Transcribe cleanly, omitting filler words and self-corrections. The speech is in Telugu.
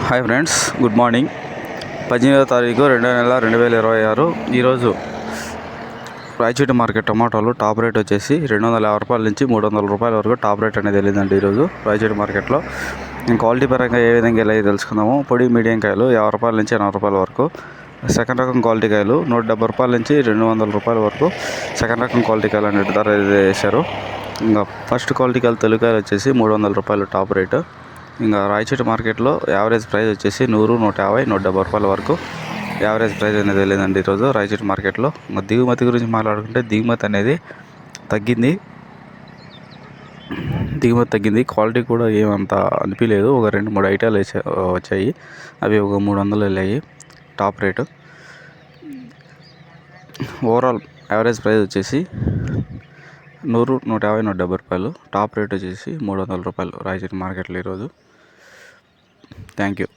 Hi friends, good morning. 18వ తారీఖు 2వ నెల 2026. ఈరోజు రాయచోటి మార్కెట్ టమాటాలు టాప్ రేట్ వచ్చేసి 250 రూపాయల నుంచి 300 రూపాయల వరకు టాప్ రేట్ అనేది వెళ్ళిందండి ఈరోజు రాయచోటి మార్కెట్లో. క్వాలిటీ పరంగా ఏ విధంగా వెళ్ళాయి తెలుసుకుందాము. పొడి మీడియం కాయలు 50 రూపాయల నుంచి 80 రూపాయల వరకు, సెకండ్ రకం క్వాలిటీ కాయలు 170 రూపాయల నుంచి 200 రూపాయల వరకు సెకండ్ రకం క్వాలిటీ కాయలు అనేది ధర వేశారు. ఇంకా ఫస్ట్ క్వాలిటీ కాయలు తెలుగు కాయలు వచ్చేసి 300 రూపాయలు టాప్ రేటు. ఇంకా రాయచోటి మార్కెట్లో యావరేజ్ ప్రైస్ వచ్చేసి 100, 150, 170 రూపాయల వరకు యావరేజ్ ప్రైస్ అనేది వెళ్ళిందండి ఈరోజు రాయచోటి మార్కెట్లో. దిగుమతి గురించి మాట్లాడుకుంటే దిగుమతి అనేది తగ్గింది. క్వాలిటీ కూడా ఏమంత అనిపించలేదు. ఒక 2-3 ఐటాలు వచ్చాయి, అవి ఒక 300 వెళ్ళాయి top rate. Overall average price వచ్చేసి 100, 150, 170 రూపాయలు. టాప్ రేట్ వచ్చేసి 300 రూపాయలు రాయచోటి మార్కెట్లో ఈరోజు. Thank you.